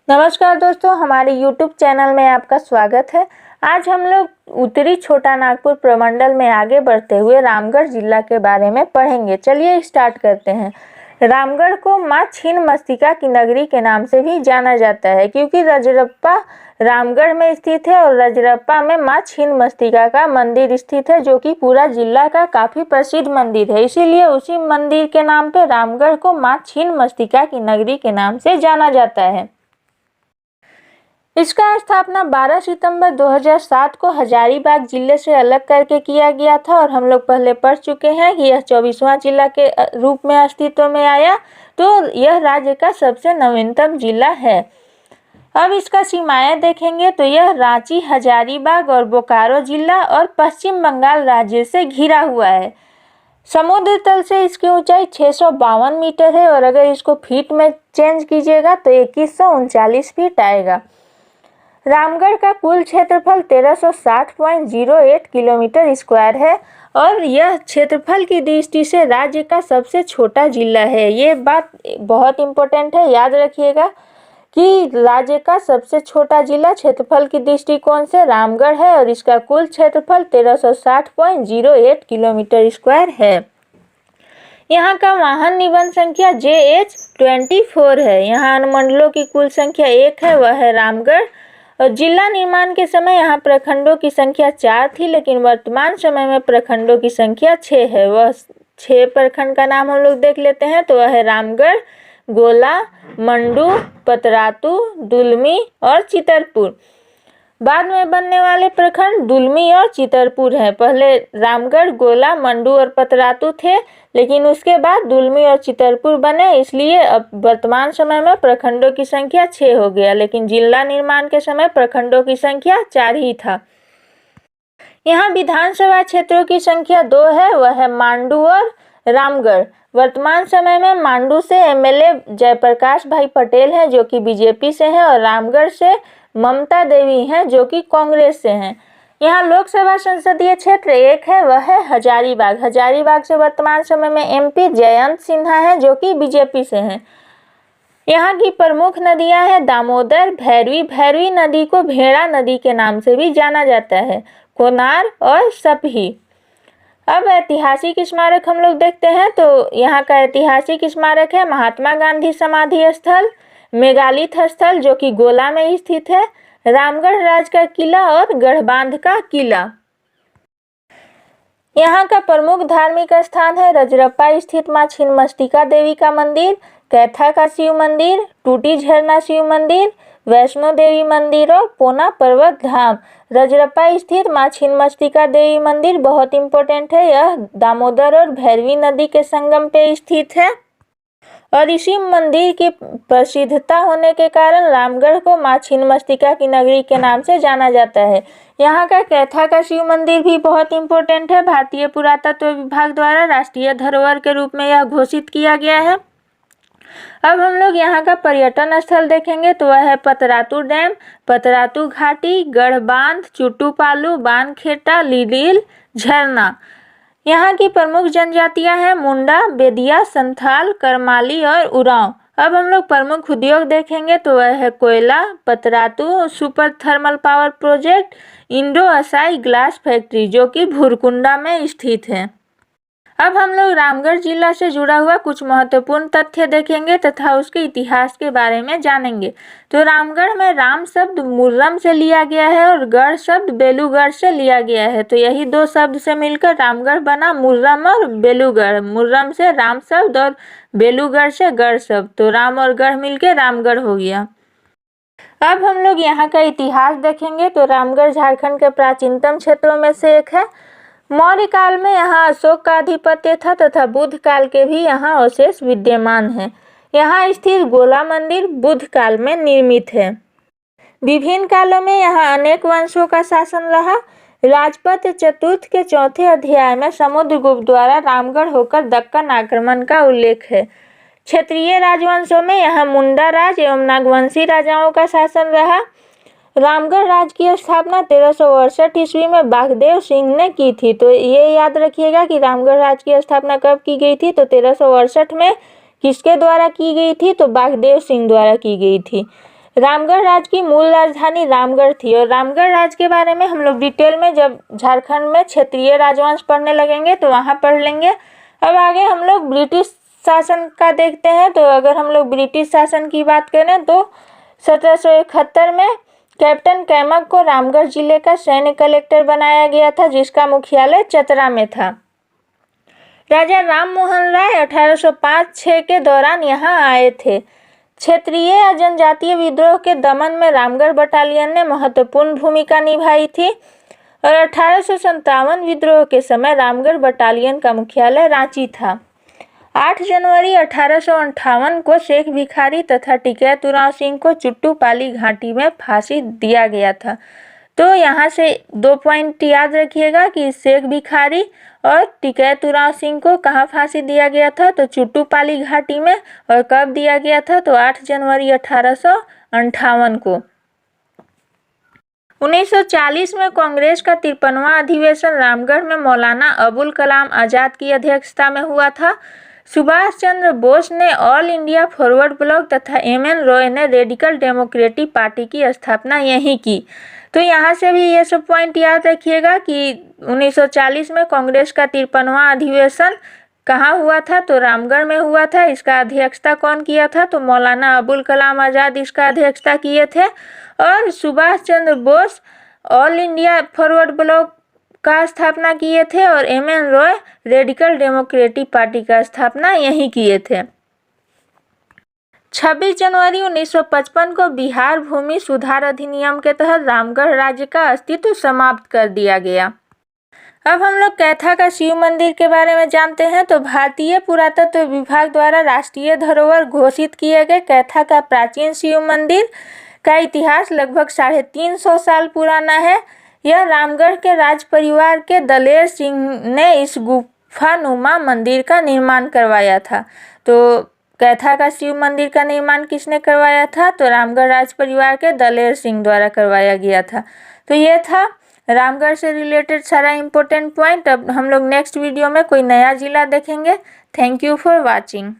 नमस्कार दोस्तों, हमारे YouTube चैनल में आपका स्वागत है। आज हम लोग उत्तरी छोटा नागपुर प्रमंडल में आगे बढ़ते हुए रामगढ़ जिला के बारे में पढ़ेंगे। चलिए स्टार्ट करते हैं। रामगढ़ को मां छिन्नमस्तिका की नगरी के नाम से भी जाना जाता है क्योंकि रजरप्पा रामगढ़ में स्थित है और रजरप्पा में मां छिन्नमस्तिका का मंदिर स्थित है, जो कि पूरा जिला का काफ़ी प्रसिद्ध मंदिर है। इसीलिए उसी मंदिर के नाम पर रामगढ़ को मां छिन्नमस्तिका की नगरी के नाम से जाना जाता है। इसका स्थापना 12 सितंबर 2007 को हजारीबाग जिले से अलग करके किया गया था और हम लोग पहले पढ़ चुके हैं कि यह 24वां जिला के रूप में अस्तित्व में आया, तो यह राज्य का सबसे नवीनतम जिला है। अब इसका सीमाएं देखेंगे तो यह रांची, हजारीबाग और बोकारो जिला और पश्चिम बंगाल राज्य से घिरा हुआ है। समुद्र तल से इसकी ऊंचाई 652 मीटर है और अगर इसको फीट में चेंज कीजिएगा तो 2139 फीट आएगा। रामगढ़ का कुल क्षेत्रफल 1360.08 किलोमीटर स्क्वायर है और यह क्षेत्रफल की दृष्टि से राज्य का सबसे छोटा जिला है। ये बात बहुत इम्पोर्टेंट है, याद रखिएगा कि राज्य का सबसे छोटा जिला क्षेत्रफल की दृष्टिकोण से रामगढ़ है और इसका कुल क्षेत्रफल 1360.08 किलोमीटर स्क्वायर है। यहाँ का वाहन निबंध संख्या JH24 है। यहाँ अनुमंडलों की कुल संख्या 1 है, वह है रामगढ़। और जिला निर्माण के समय यहाँ प्रखंडों की संख्या 4 थी, लेकिन वर्तमान समय में प्रखंडों की संख्या 6 है। वह 6 प्रखंड का नाम हम लोग देख लेते हैं, तो वह है रामगढ़, गोला, मंडू, पतरातू, दुलमी और चितरपुर। बाद में बनने वाले प्रखंड दुलमी और चितरपुर हैं। पहले रामगढ़, गोला, मंडू और पतरातू थे, लेकिन उसके बाद दुलमी और चितरपुर बने, इसलिए अब वर्तमान समय में प्रखंडों की संख्या 6 हो गया, लेकिन जिला निर्माण के समय प्रखंडों की संख्या 4 ही था। यहाँ विधानसभा क्षेत्रों की संख्या 2 है, वह है मांडू और रामगढ़। वर्तमान समय में मांडू से MLA जयप्रकाश भाई पटेल हैं, जो कि बीजेपी से हैं, और रामगढ़ से ममता देवी हैं, जो कि कांग्रेस से हैं। यहाँ लोकसभा संसदीय क्षेत्र 1 है, वह है हजारीबाग। हजारीबाग से वर्तमान समय में MP जयंत सिन्हा हैं, जो कि बीजेपी से हैं। यहाँ की प्रमुख नदियाँ हैं दामोदर, भैरवी। भैरवी नदी को भेड़ा नदी के नाम से भी जाना जाता है, कोनार और सपही। अब ऐतिहासिक स्मारक हम लोग देखते हैं, तो यहाँ का ऐतिहासिक स्मारक है महात्मा गांधी समाधि स्थल, मेगालिथ स्थल जो कि गोला में स्थित है, रामगढ़ राज का किला और गढ़बांध का किला। यहाँ का प्रमुख धार्मिक स्थान है रजरप्पा स्थित मां छिन्नमस्तिका देवी का मंदिर, कैथा का शिव मंदिर, टूटी झरना शिव मंदिर, वैष्णो देवी मंदिर और पोना पर्वत धाम। रजरप्पा स्थित मां छिन्नमस्तिका देवी मंदिर बहुत इंपॉर्टेंट है। यह दामोदर और भैरवी नदी के संगम पे स्थित है और इसी मंदिर की प्रसिद्धता होने के कारण रामगढ़ को मां छिन्नमस्तिका की नगरी के नाम से जाना जाता है। यहाँ का कैथा का शिव मंदिर भी बहुत इंपॉर्टेंट है। भारतीय पुरातत्व विभाग द्वारा राष्ट्रीय धरोहर के रूप में यह घोषित किया गया है। अब हम लोग यहाँ का पर्यटन स्थल देखेंगे, तो वह है पतरातू डैम, पतरातू घाटी, गढ़बांध, चुटूपालू, बानखेटा, लिडिल झरना। यहाँ की प्रमुख जनजातियाँ हैं मुंडा, बेदिया, संथाल, करमाली और उरांव। अब हम लोग प्रमुख उद्योग देखेंगे, तो वह है कोयला, Patratu super thermal power project, Indo Asahi glass factory जो कि भुरकुंडा में स्थित है। अब हम लोग रामगढ़ जिला से जुड़ा हुआ कुछ महत्वपूर्ण तथ्य देखेंगे तथा उसके इतिहास के बारे में जानेंगे। तो रामगढ़ में राम शब्द मुर्रम से लिया गया है और गढ़ शब्द बेलूगढ़ से लिया गया है, तो यही 2 शब्द से मिलकर रामगढ़ बना, मुर्रम और बेलूगढ़। मुर्रम से राम शब्द और बेलूगढ़ से गढ़ शब्द, तो राम और गढ़ मिलकर रामगढ़ हो गया। अब हम लोग यहाँ का इतिहास देखेंगे, तो रामगढ़ झारखंड के प्राचीनतम क्षेत्रों में से एक है। मौर्य काल में यहाँ अशोक का आधिपत्य था तथा बुद्ध काल के भी यहाँ अवशेष विद्यमान हैं। यहाँ स्थित गोला मंदिर बुद्ध काल में निर्मित है। विभिन्न कालों में यहाँ अनेक वंशों का शासन रहा। राजपथ चतुर्थ के 4थे अध्याय में समुद्रगुप्त द्वारा रामगढ़ होकर दक्कन आक्रमण का उल्लेख है। क्षेत्रीय राजवंशों में यहाँ मुंडा राज एवं नागवंशी राजाओं का शासन रहा। रामगढ़ राज्य की स्थापना 1368 ईस्वी में बाघदेव सिंह ने की थी। तो ये याद रखिएगा कि रामगढ़ राज्य की स्थापना कब की गई थी, तो 1368 में किसके द्वारा की गई थी, तो बाघदेव सिंह द्वारा की गई थी। रामगढ़ राज्य की मूल राजधानी रामगढ़ थी और रामगढ़ राज्य के बारे में हम लोग डिटेल में जब झारखंड में क्षेत्रीय राजवंश पढ़ने लगेंगे तो वहाँ पढ़ लेंगे। अब आगे हम लोग ब्रिटिश शासन का देखते हैं। तो अगर हम लोग ब्रिटिश शासन की बात करें तो 1771 में कैप्टन कैमक को रामगढ़ जिले का सैन्य कलेक्टर बनाया गया था, जिसका मुख्यालय चतरा में था। राजा राम मोहन राय 1805-6 के दौरान यहाँ आए थे। क्षेत्रीय या जनजातीय विद्रोह के दमन में रामगढ़ बटालियन ने महत्वपूर्ण भूमिका निभाई थी और 1857 विद्रोह के समय रामगढ़ बटालियन का मुख्यालय रांची था। 8 जनवरी 1858 को शेख भिखारी तथा टिकैत उरांव सिंह को चुट्टूपाली घाटी में फांसी दिया गया था। तो यहाँ से 2 पॉइंट याद रखिएगा कि शेख भिखारी और टिकैत उरांव सिंह को कहाँ फांसी दिया गया था, तो चुट्टूपाली घाटी में। और कब दिया गया था, तो 8 जनवरी 1858 को। 1940 में कांग्रेस का 53वां अधिवेशन रामगढ़ में मौलाना अबुल कलाम आजाद की अध्यक्षता में हुआ था। सुभाष चंद्र बोस ने ऑल इंडिया फॉरवर्ड ब्लॉक तथा एम.एन. रॉय ने रेडिकल डेमोक्रेटिक पार्टी की स्थापना यहीं की। तो यहाँ से भी ये सब पॉइंट याद रखिएगा कि 1940 में कांग्रेस का 53वां अधिवेशन कहाँ हुआ था, तो रामगढ़ में हुआ था। इसका अध्यक्षता कौन किया था, तो मौलाना अबुल कलाम आजाद इसका अध्यक्षता किए थे। और Subhas Chandra Bose all India forward bloc का स्थापना किए थे और M N. Roy radical democratic party का स्थापना यहीं किए थे। 26 जनवरी 1955 को बिहार भूमि सुधार अधिनियम के तहत रामगढ़ राज्य का अस्तित्व समाप्त कर दिया गया। अब हम लोग कैथा का शिव मंदिर के बारे में जानते हैं। तो भारतीय पुरातत्व विभाग द्वारा राष्ट्रीय धरोहर घोषित किए गए कैथा का प्राचीन शिव मंदिर का इतिहास लगभग 350 साल पुराना है। यह रामगढ़ के राज परिवार के दलेर सिंह ने इस गुफानुमा मंदिर का निर्माण करवाया था। तो कैथा का शिव मंदिर का निर्माण किसने करवाया था, तो रामगढ़ राज परिवार के दलेर सिंह द्वारा करवाया गया था। तो ये था रामगढ़ से रिलेटेड सारा इम्पोर्टेंट पॉइंट। अब हम लोग नेक्स्ट वीडियो में कोई नया जिला देखेंगे। Thank you for watching.